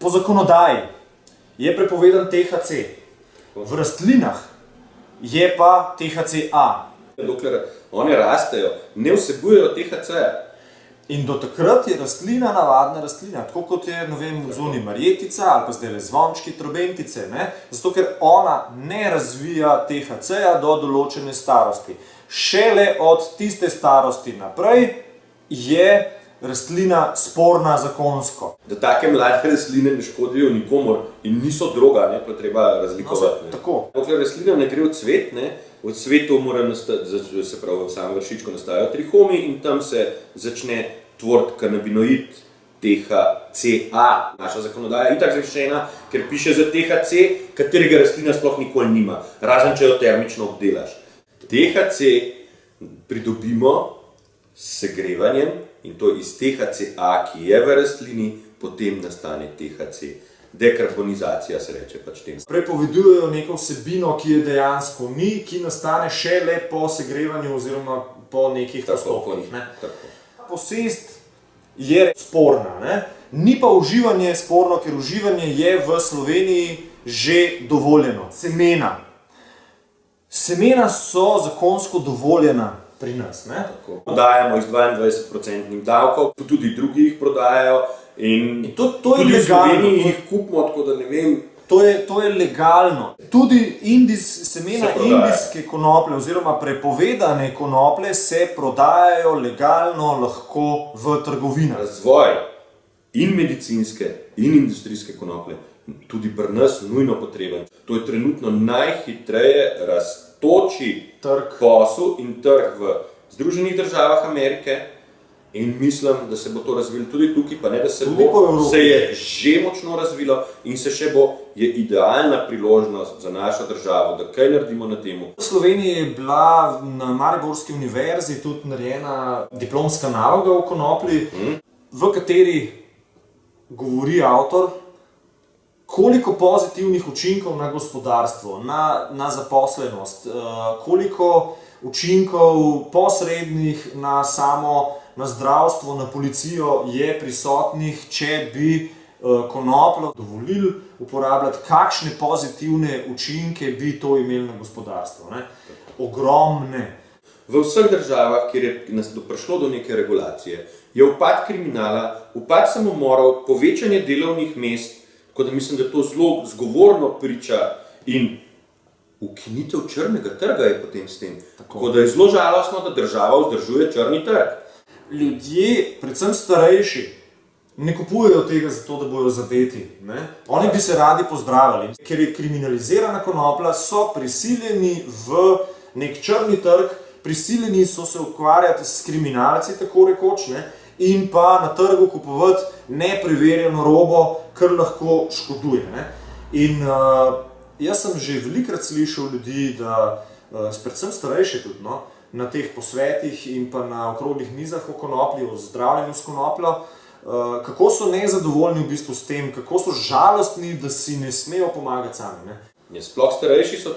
Po zakonodaji je prepovedan THC, v rastlinah je pa THC-A. Dokler one rastejo, ne vsebujejo THC-ja. In do takrat je rastlina navadna rastlina, tako kot je, ne vem, zunaj marjetica ali pa zdaj zvončki, trobentice, ne? Zato ker ona ne razvija THC-ja do določene starosti. Šele od tiste starosti naprej je rastlina sporna zakonsko. Da take mlade rastline ne škodijo nikomor in niso droga, ne, to je treba razlikovati. Tako. Dokler rastlina ne gre v cvet, ne, v cvetu mora nastati, se pravi v samem vršičku nastajajo trihomi in tam se začne tvoriti kanabinoid THC-A. Naša zakonodaja je itak zaščitena, ker piše za THC, katerega rastlina sploh nikoli nima, razen če jo termično obdelaš. THC pridobimo s segrevanjem in to iz THC-A, ki je v rastlini, potem nastane THC. Dekarbonizacija se reče pač tem. Prepovedujejo neko vsebino, ki je dejansko ni, ki nastane šele po segrevanju oziroma po nekih postopkih. Posest je sporna, ne? Ni pa uživanje sporno, ker uživanje je v Sloveniji že dovoljeno. Semena. Semena so zakonsko dovoljena pri nas, ne? Prodajamo z 22% davkov, tudi drugi jih prodajajo in to tudi je v Sloveniji jih kupimo, tako da ne vem. To je legalno. Tudi semena indijske konoplje oziroma prepovedane konoplje se prodajajo legalno lahko v trgovinah. Razvoj in medicinske in industrijske konoplje tudi pri nas nujno potreben. To je trenutno najhitreje rastoči posel in trg v Združenih državah Amerike in mislim, da se bo to razvilo tudi tukaj, pa ne da se bo, se je že močno razvilo in se še bo, je idealna priložnost za našo državo, da kaj naredimo na temu. V Sloveniji je bila na Mariborski univerzi tudi narejena diplomska naloga o konoplji, v kateri govori avtor, koliko pozitivnih učinkov na gospodarstvo, na zaposlenost, koliko učinkov posrednih na zdravstvo, na policijo je prisotnih, če bi konopljo dovolili uporabljati, kakšne pozitivne učinke bi to imelo na gospodarstvo. Ne? Ogromne. V vseh državah, kjer je prišlo do neke regulacije, je upad kriminala, upad samomorov, povečanje delovnih mest, tako da mislim, da to zelo zgovorno priča in ukinitev črnega trga je potem s tem. Tako da je zelo žalostno, da država vzdržuje črni trg. Ljudje, predvsem starejši, ne kupujejo tega zato, da bojo zadeti. Ne? Oni bi se radi pozdravili. Ker je kriminalizirana konoplja, so prisiljeni v nek črni trg, prisiljeni so se ukvarjati s kriminalci, tako rekoč, ne? In pa na trgu kupovati nepreverjeno robo, kar lahko škoduje. Ne? In jaz sem že velikokrat slišal ljudi, da predvsem starejše tudi, no, na teh posvetih in pa na okroglih mizah o konoplji, o zdravljenju s konopljo, kako so nezadovoljni v bistvu s tem, kako so žalostni, da si ne smejo pomagati sami. Ne? Sploh starejši so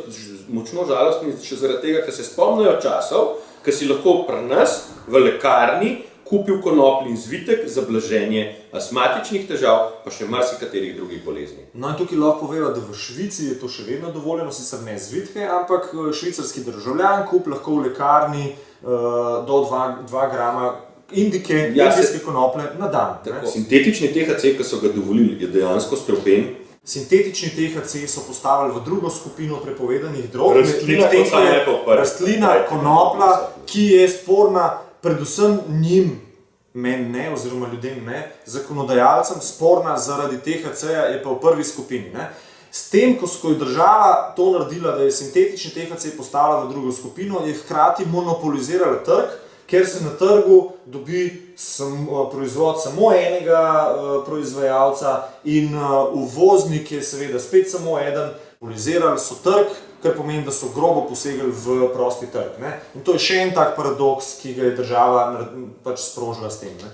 močno žalostni še zaradi tega, ker se spomnijo časov, ker si lahko pri nas v lekarni kupil konopljin zvitek za blaženje astmatičnih težav, pa še marsikaterih drugih bolezni. No in tukaj lahko poveva, da v Švici je to še vedno dovoljeno, sicer ne zvitke, ampak švicarski državljan kup lahko v lekarni do 2 grama indijske konoplje na dan. Sintetični THC, ki so ga dovolili, je dejansko strupen. Sintetični THC so postavili v drugo skupino prepovedanih drog. Rastlina, konoplja, ki je sporna predvsem njim, meni ne, oziroma ljudem ne, zakonodajalcem sporna zaradi THC-ja je pa v prvi skupini. Ne. S tem, ko je država to naredila, da je sintetični THC postavila v drugo skupino, je hkrati monopolizirala trg, ker se na trgu dobi proizvod samo enega proizvajalca in uvoznik je seveda spet samo eden. Monopolizirali so trg, kar pomeni, da so grobo posegli v prosti trg. Ne? In to je še en tak paradoks, ki ga je država pač sprožila s tem. Ne?